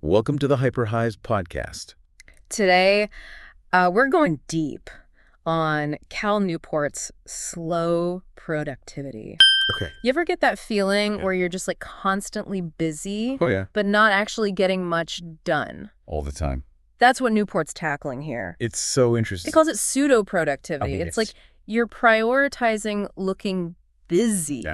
Welcome to the HyperHive podcast. Today, we're going deep on Cal Newport's slow productivity. Okay. You ever get that feeling where you're just like constantly busy, Oh, yeah. but not actually getting much done? All the time. That's what Newport's tackling here. It's so interesting. He calls it pseudo-productivity. It's like you're prioritizing looking busy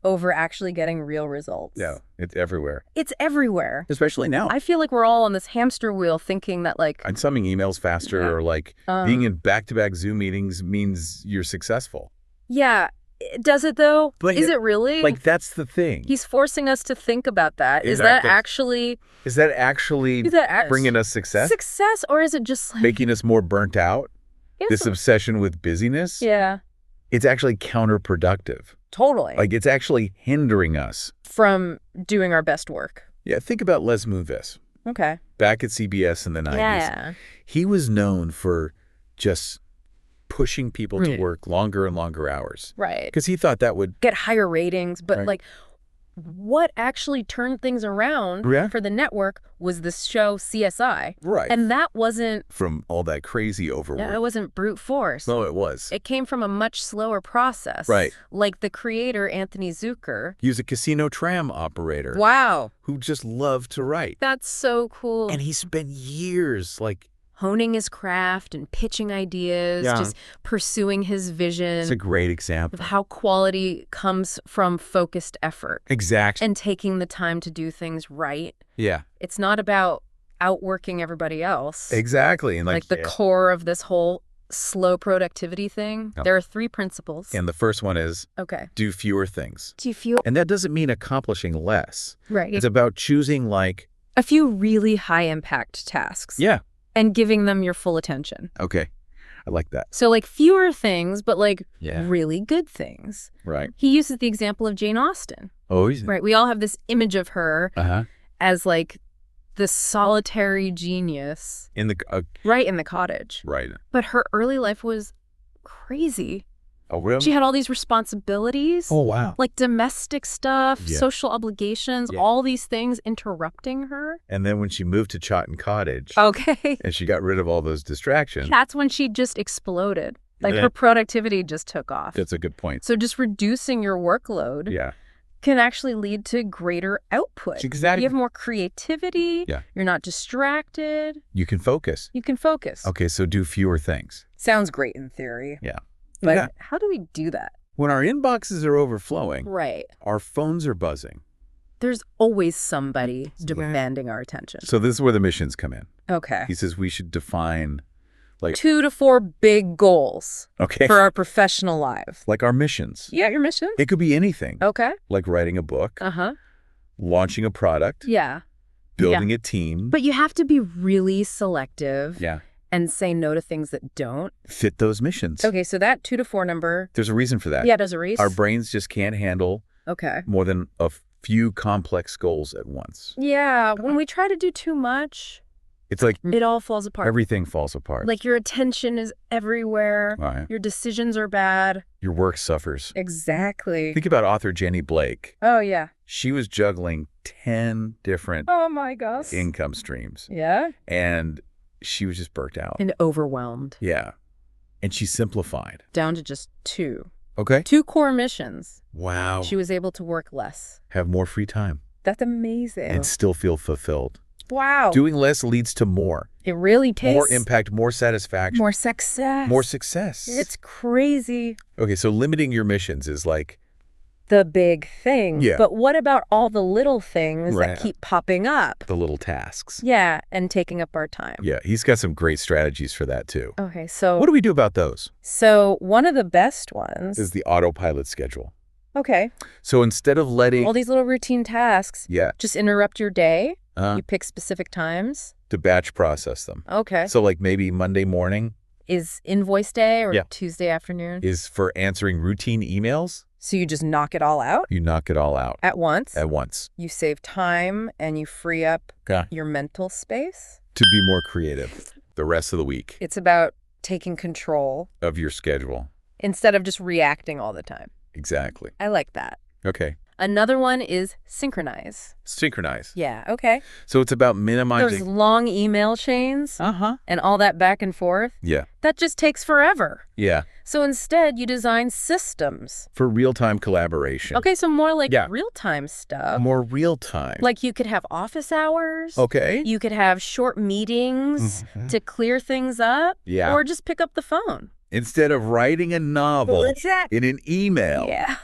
over actually getting real results. Yeah, it's everywhere. It's everywhere. Especially now. I feel like we're all on this hamster wheel thinking that like... I'm summing emails faster or like being in back-to-back Zoom meetings means you're successful. Yeah. Does it though? But is it really? Like, that's the thing. He's forcing us to think about that. Is that actually bringing us success? Success, or is it just like... making us more burnt out? This obsession with busyness? Yeah. It's actually counterproductive. Totally. Like, it's actually hindering us from doing our best work. Yeah, think about Les Moonves. Okay. Back at CBS in the 90s. Yeah. He was known for just pushing people to work longer and longer hours. Right. Because he thought that would get higher ratings. But like, what actually turned things around for the network was this show CSI. Right. And that wasn't... from all that crazy overwork. Yeah, it wasn't brute force. No, it was. It came from a much slower process. Right. Like the creator, Anthony Zucker. He was a casino tram operator. Wow. Who just loved to write. That's so cool. And he spent years like... honing his craft and pitching ideas, just pursuing his vision. It's a great example of how quality comes from focused effort. Exactly. And taking the time to do things right. Yeah. It's not about outworking everybody else. Exactly. And like the core of this whole slow productivity thing. There are 3 principles. And the first one is do fewer things. Do fewer. And that doesn't mean accomplishing less. Right. It's about choosing like a few really high impact tasks. Yeah. And giving them your full attention. Okay. I like that. So like fewer things, but like really good things. Right. He uses the example of Jane Austen. Oh, right. We all have this image of her as like the solitary genius. In the... right in the cottage. Right. But her early life was crazy. Oh, really? She had all these responsibilities. Oh, wow. Like domestic stuff, social obligations, all these things interrupting her. And then when she moved to Chawton Cottage. Okay. And she got rid of all those distractions. That's when she just exploded. Like her productivity just took off. That's a good point. So just reducing your workload can actually lead to greater output. Exactly. You have more creativity. Yeah. You're not distracted. You can focus. You can focus. Okay, so do fewer things. Sounds great in theory. Yeah. But how do we do that? When our inboxes are overflowing, our phones are buzzing. There's always somebody demanding our attention. So this is where the missions come in. Okay. He says we should define like 2 to 4 big goals for our professional lives. Like our missions. Yeah, your missions. It could be anything. Okay. Like writing a book. Launching a product. Yeah. Building a team. But you have to be really selective. Yeah. And say no to things that don't fit those missions. Okay, so that 2 to 4 number. There's a reason for that. Yeah, there's a reason. Our brains just can't handle more than a few complex goals at once. Yeah, when we try to do too much, it's like it all falls apart. Everything falls apart. Like your attention is everywhere. Your decisions are bad. Your work suffers. Exactly. Think about author Jenny Blake. Oh, yeah. She was juggling 10 different income streams. Yeah. And she was just burnt out. And overwhelmed. Yeah. And she simplified. Down to just 2. Okay. 2 core missions. Wow. She was able to work less. Have more free time. That's amazing. And still feel fulfilled. Wow. Doing less leads to more. It really takes... more impact, more satisfaction. More success. More success. It's crazy. Okay, so limiting your missions is like... the big thing. Yeah. But what about all the little things that keep popping up? The little tasks. Yeah, and taking up our time. Yeah, he's got some great strategies for that too. Okay, so... what do we do about those? So one of the best ones... is the autopilot schedule. Okay. So instead of letting... all these little routine tasks... just interrupt your day. You pick specific times. To batch process them. Okay. So like maybe Monday morning... is invoice day or Tuesday afternoon? Is for answering routine emails. So you just knock it all out? You knock it all out. At once? At once. You save time and you free up your mental space? To be more creative the rest of the week. It's about taking control. Of your schedule. Instead of just reacting all the time. Exactly. I like that. Okay. Another one is synchronize. Synchronize. Yeah, okay. So it's about minimizing... Those long email chains and all that back and forth. Yeah. That just takes forever. Yeah. So instead, you design systems. For real-time collaboration. Okay, so more like real-time stuff. More real-time. Like you could have office hours. Okay. You could have short meetings to clear things up. Yeah. Or just pick up the phone. Instead of writing a novel in an email. Yeah.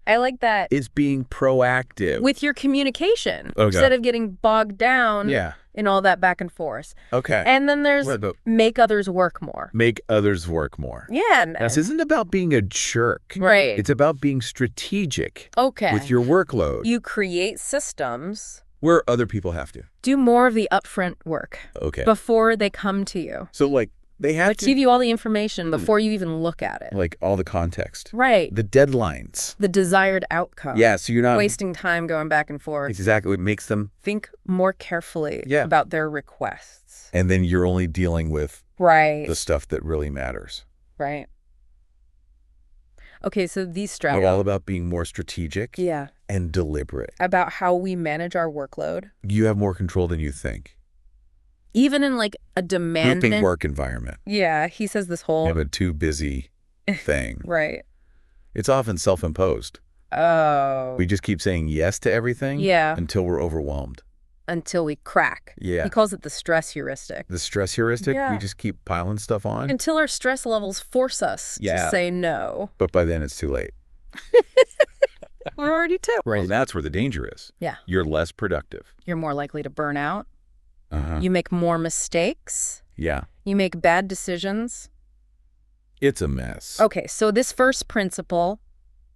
I like that. It's being proactive. With your communication. Okay. Instead of getting bogged down Yeah. in all that back and forth. Okay. And then there's make others work more. Make others work more. Yeah. This isn't about being a jerk. Right. It's about being strategic. Okay. With your workload. You create systems. Where other people have to. Do more of the upfront work. Okay. Before they come to you. So, like, they have to give you all the information before you even look at it. Like all the context. Right. The deadlines. The desired outcome. Yeah, so you're not... wasting time going back and forth. Exactly. It makes them... think more carefully about their requests. And then you're only dealing with... the stuff that really matters. Right. Okay, so these strategies... They're all about being more strategic. Yeah. And deliberate. About how we manage our workload. You have more control than you think. Even in like a demanding grouping work environment. Yeah, he says this whole... You have a too busy thing. Right. It's often self-imposed. Oh. We just keep saying yes to everything until we're overwhelmed. Until we crack. Yeah. He calls it the stress heuristic. The stress heuristic? Yeah. We just keep piling stuff on? Until our stress levels force us to say no. But by then it's too late. We're already too. Right. Well, that's where the danger is. Yeah. You're less productive. You're more likely to burn out. You make more mistakes. Yeah. You make bad decisions. It's a mess. Okay, so this first principle...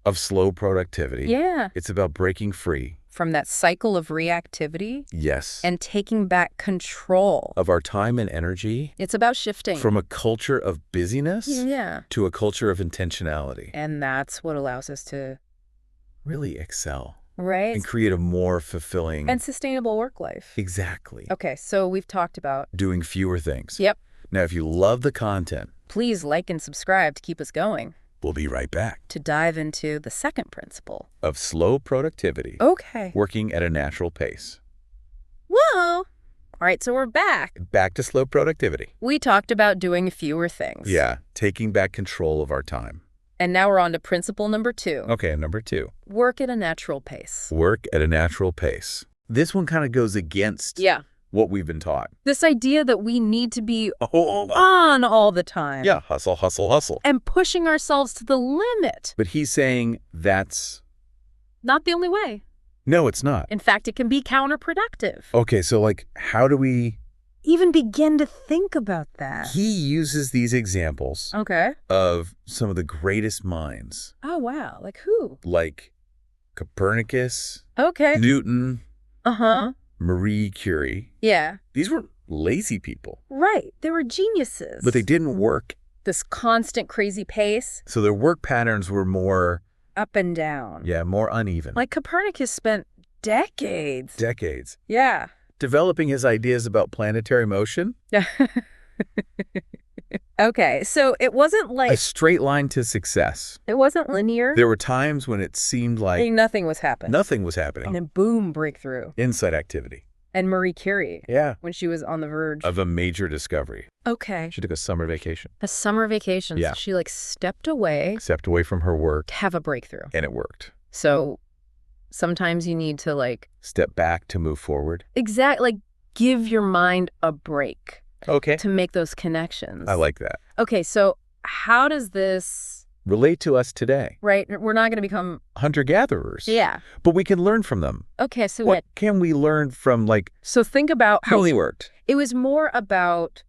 of slow productivity. Yeah. It's about breaking free. From that cycle of reactivity. Yes. And taking back control. Of our time and energy. It's about shifting. From a culture of busyness. Yeah. To a culture of intentionality. And that's what allows us to... really excel. Right. And create a more fulfilling... and sustainable work life. Exactly. Okay, so we've talked about... doing fewer things. Yep. Now, if you love the content... please like and subscribe to keep us going. We'll be right back. To dive into the second principle. Of slow productivity. Okay. Working at a natural pace. Whoa! All right, so we're back. Back to slow productivity. We talked about doing fewer things. Yeah, taking back control of our time. And now we're on to principle number 2. Okay, number 2. Work at a natural pace. Work at a natural pace. This one kind of goes against what we've been taught. This idea that we need to be on all the time. Yeah, hustle, hustle, hustle. And pushing ourselves to the limit. But he's saying that's... not the only way. No, it's not. In fact, it can be counterproductive. Okay, so like, how do we... even begin to think about that? He uses these examples of some of the greatest minds. Oh, wow. Like who? Like Copernicus. Okay. Newton. Uh-huh. Marie Curie. Yeah. These were lazy people. Right. They were geniuses. But they didn't work. This constant crazy pace. So their work patterns were more... up and down. Yeah, more uneven. Like Copernicus spent decades. Decades. Yeah. Developing his ideas about planetary motion. Okay, so it wasn't like... a straight line to success. It wasn't linear. There were times when it seemed like... nothing was happening. Nothing was happening. And then boom, breakthrough. Insight activity. And Marie Curie. Yeah. When she was on the verge. Of a major discovery. Okay. She took a summer vacation. A summer vacation. Yeah. So she like stepped away. Stepped away from her work. To have a breakthrough. And it worked. So sometimes you need to like... step back to move forward. Exactly. Like give your mind a break. Okay. To make those connections. I like that. Okay, so how does this... relate to us today? Right. We're not going to become... hunter-gatherers. Yeah. But we can learn from them. Okay, so what can we learn from, like... so think about... how they worked. It was more about...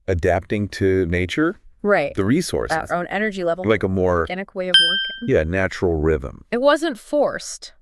adapting to nature. Right. The resources. Our own energy level. Like a more... organic way of working. Yeah, natural rhythm. It wasn't forced.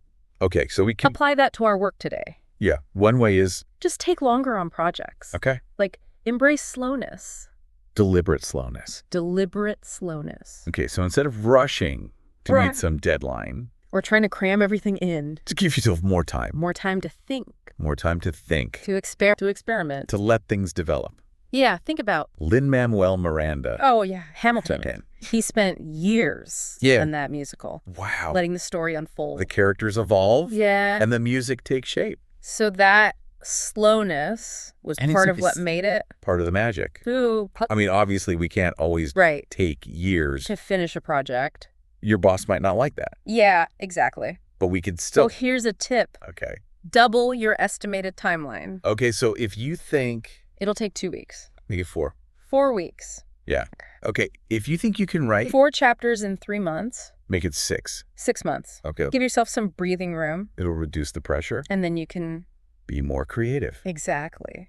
Okay, so we can... apply that to our work today. Yeah, one way is... just take longer on projects. Okay. Like, embrace slowness. Deliberate slowness. Deliberate slowness. Okay, so instead of rushing to meet some deadline... or trying to cram everything in. to give yourself more time. More time to think. More time to think. To experiment. To let things develop. Yeah, think about... Lin-Manuel Miranda. Oh, yeah, Hamilton. He spent years in that musical. Wow. Letting the story unfold. The characters evolve. Yeah. And the music takes shape. So that slowness was part of what made it. Part of the magic. Ooh. I mean, obviously, we can't always take years to finish a project. Your boss might not like that. Yeah, exactly. But we could still... So here's a tip. Okay. Double your estimated timeline. Okay, so if you think... It'll take 2 weeks. Make it 4. 4 weeks. Yeah. Okay, if you think you can write... 4 chapters in 3 months. Make it 6. 6 months. Okay. Give yourself some breathing room. It'll reduce the pressure. And then you can... be more creative. Exactly.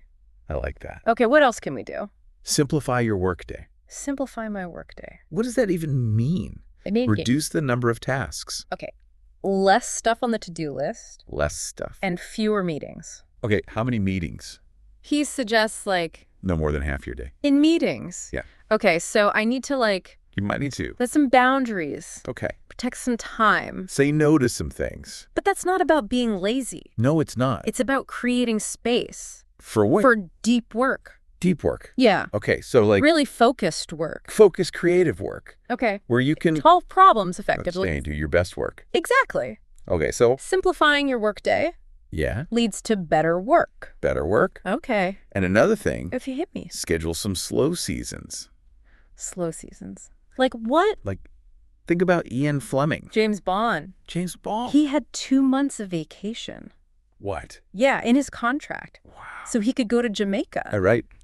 I like that. Okay, what else can we do? Simplify your workday. Simplify my workday. What does that even mean? I mean, reduce the number of tasks. Okay. Less stuff on the to-do list. Less stuff. And fewer meetings. Okay, how many meetings? He suggests, like... no more than half your day. In meetings? Yeah. Okay, so I need to, like... You might need to. Set some boundaries. Okay. Protect some time. Say no to some things. But that's not about being lazy. No, it's not. It's about creating space. For what? For deep work. Deep work. Yeah. Okay, so like... really focused work. Focused creative work. Okay. Where you can... solve problems effectively. And do your best work. Exactly. Okay, so... simplifying your workday. Yeah. Leads to better work. Better work. Okay. And another thing... if you hit me. Schedule some slow seasons. Slow seasons. Like what? Like, think about Ian Fleming. James Bond. James Bond. He had 2 months of vacation. What? Yeah, in his contract. Wow. So he could go to Jamaica.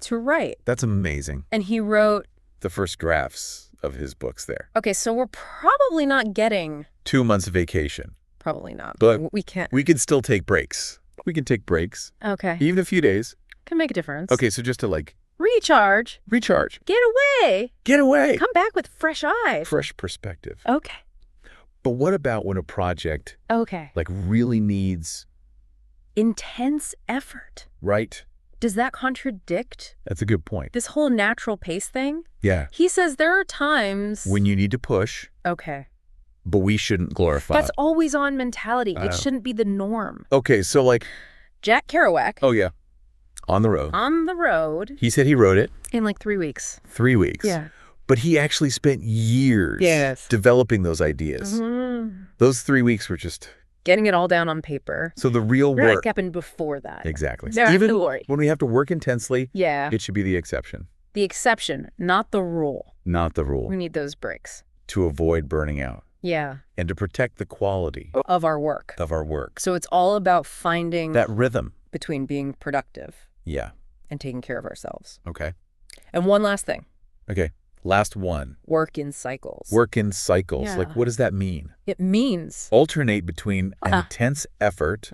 To write. That's amazing. And he wrote... the first drafts of his books there. Okay, so we're probably not getting... 2 months of vacation. Probably not. But we can't. We can still take breaks. We can take breaks. Okay. Even a few days. Can make a difference. Okay, so just to like... recharge. Get away. Get away. Come back with fresh eyes. Fresh perspective. Okay. But what about when a project... okay. like really needs... intense effort. Right. Does that contradict... that's a good point. this whole natural pace thing? Yeah. He says there are times... when you need to push... okay. but we shouldn't glorify... that's always on mentality. It shouldn't be the norm. Okay, so like... Jack Kerouac. oh, yeah. On the road. On the road. He said he wrote it. In like 3 weeks. 3 weeks. Yeah. But he actually spent years... yes. developing those ideas. Mm-hmm. Those 3 weeks were just... getting it all down on paper. so the real What work... happened before that? exactly. No, Even don't worry. when we have to work intensely... yeah. it should be the exception. The exception, not the rule. Not the rule. We need those breaks. To avoid burning out. Yeah. And to protect the quality... of our work. of our work. So it's all about finding... that rhythm. between being productive Yeah. and taking care of ourselves. Okay. And one last thing. Okay. Last one. Work in cycles. Work in cycles. Yeah. Like, what does that mean? It means... Alternate between intense effort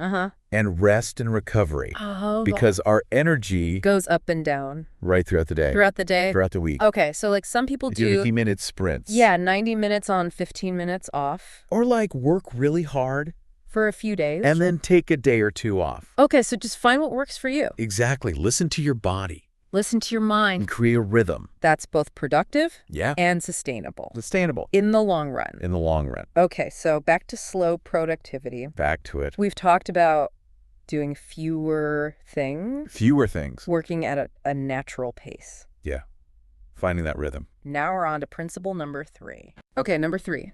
and rest and recovery. oh, Because our energy... goes up and down. right throughout the day. Throughout the day. Throughout the week. Okay, so like some people do do... 50-minute sprints. yeah, 90 minutes on, 15 minutes off. Or like work really hard. For a few days. And then take a day or 2 off. Okay, so just find what works for you. Exactly. Listen to your body. Listen to your mind. And create a rhythm. That's both productive Yeah. and sustainable. Sustainable. In the long run. In the long run. Okay, so back to slow productivity. Back to it. We've talked about doing fewer things. Fewer things. Working at a natural pace. Yeah. Finding that rhythm. Now we're on to principle number 3. Okay, number 3.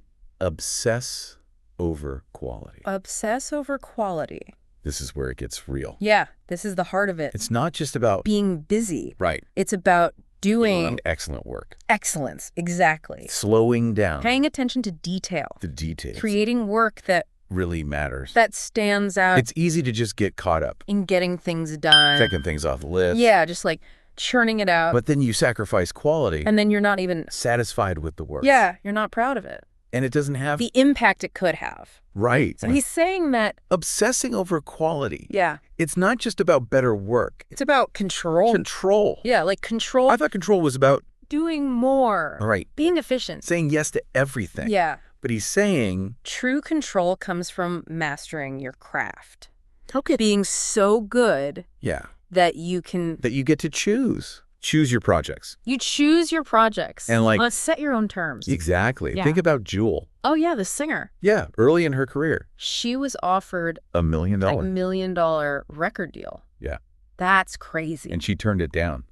Obsess over quality. Obsess over quality. This is where it gets real. Yeah, this is the heart of it. It's not just about... being busy. right. It's about doing... excellent work. excellence. Exactly. Slowing down. Paying attention to detail. the details. Creating work that really matters. that stands out It's easy to just get caught up. in getting things done. Checking things off the list. Yeah, just like churning it out. But then you sacrifice quality. And then you're not even... satisfied with the work. yeah, you're not proud of it. And it doesn't have... The impact it could have. right. So he's saying that... obsessing over quality. yeah. It's not just about better work. It's about control. Control. Yeah, like control. I thought control was about... doing more. right. Being efficient. Saying yes to everything. Yeah. But he's saying... True control comes from mastering your craft. Okay. Being so good yeah. that you can... that you get to choose. Choose your projects. you choose your projects. And, like- set your own terms. Exactly. Yeah. Think about Jewel. Oh, yeah, the singer. Yeah. Early in her career. She was offered $1 million. a $1 million record deal. Yeah. That's crazy. And she turned it down.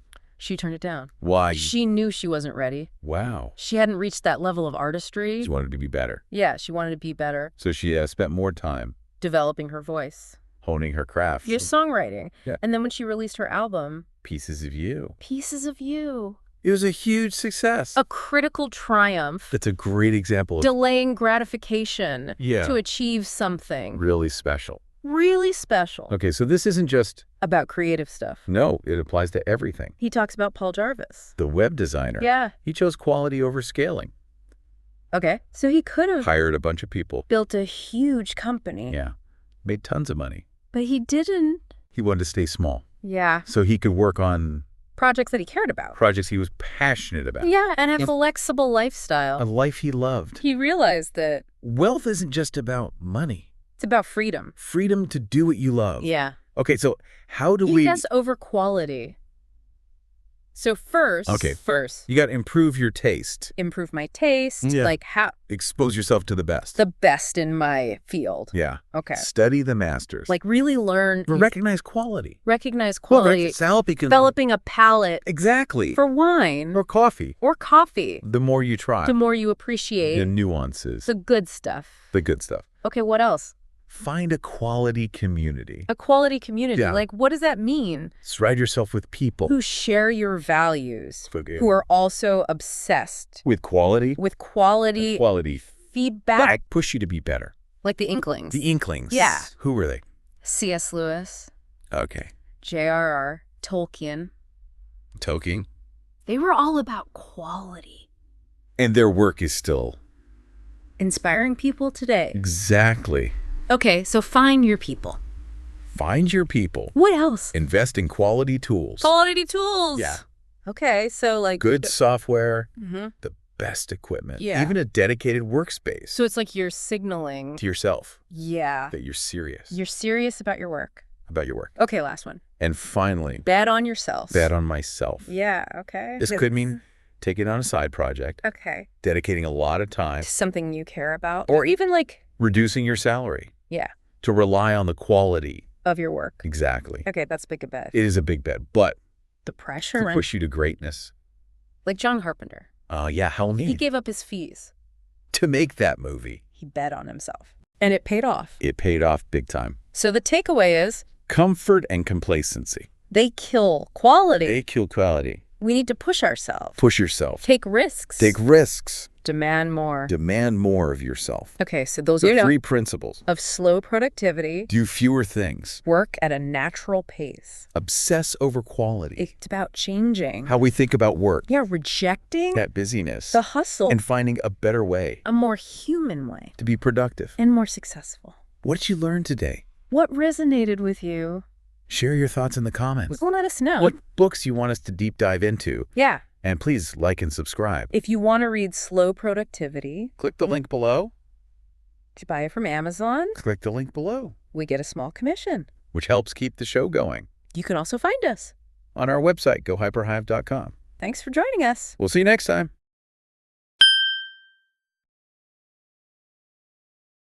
She turned it down. Why? She knew she wasn't ready. Wow. She hadn't reached that level of artistry. She wanted to be better. Yeah, she wanted to be better. So she spent more time developing her voice. Honing her craft. Your songwriting. Yeah. And then when she released her album, Pieces of You. Pieces of You. It was a huge success. A critical triumph. That's a great example of delaying gratification to achieve something. Really special. Really special. Okay, so this isn't just about creative stuff. No, it applies to everything. He talks about Paul Jarvis. The web designer. Yeah. He chose quality over scaling. Okay, so he could have hired a bunch of people. Built a huge company. Yeah. Made tons of money. But he didn't. He wanted to stay small. Yeah. So he could work on projects that he cared about. Projects he was passionate about. Yeah, and have a flexible lifestyle. A life he loved. He realized that wealth isn't just about money. It's about freedom. Freedom to do what you love. Yeah. Okay, so how do we... He has over quality. So first, you got to improve your taste. Improve my taste. Yeah. Like how... Expose yourself to the best. The best in my field. Yeah. Okay. Study the masters. Like really learn... Recognize quality. Recognize quality. Well, developing a palate. Exactly. For wine. Or coffee. Or coffee. The more you try. The more you appreciate. The nuances. The good stuff. The good stuff. Okay, what else? Find a quality community. A quality community. Yeah. Like, what does that mean? Surround yourself with people who share your values, who are also obsessed with quality. With quality. Quality feedback. Push you to be better. Like the Inklings. The Inklings. Yeah. Who were they? C.S. Lewis. Okay. J.R.R. Tolkien. They were all about quality. And their work is still inspiring people today. Exactly. Okay, so find your people. Find your people. What else? Invest in quality tools. Quality tools. Yeah. Okay, so like... good software, the best equipment, even a dedicated workspace. So it's like you're signaling... to yourself. Yeah. That you're serious. You're serious about your work. About your work. Okay, last one. And finally... bet on yourself. Bet on myself. Yeah, okay. This could mean taking on a side project. Okay. Dedicating a lot of time. To something you care about. Or even like... reducing your salary. Yeah. To rely on the quality. Of your work. Exactly. Okay, that's a big bet. It is a big bet, but... the pressure. To push you to greatness. Like John Carpenter. Yeah, how mean? He gave up his fees. To make that movie. He bet on himself. And it paid off. It paid off big time. So the takeaway is... comfort and complacency. They kill quality. They kill quality. We need to push ourselves. Push yourself. Take risks. Take risks. Demand more. Demand more of yourself. Okay, so those are 3 principles. Of slow productivity. Do fewer things. Work at a natural pace. Obsess over quality. It's about changing. How we think about work. Yeah, rejecting. That busyness. The hustle. And finding a better way. A more human way. To be productive. And more successful. What did you learn today? What resonated with you? Share your thoughts in the comments. Well, let us know. What books you want us to deep dive into. Yeah. And please like and subscribe. If you want to read Slow Productivity, click the link below. To buy it from Amazon, click the link below. We get a small commission, which helps keep the show going. You can also find us on our website, gohyperhive.com. Thanks for joining us. We'll see you next time.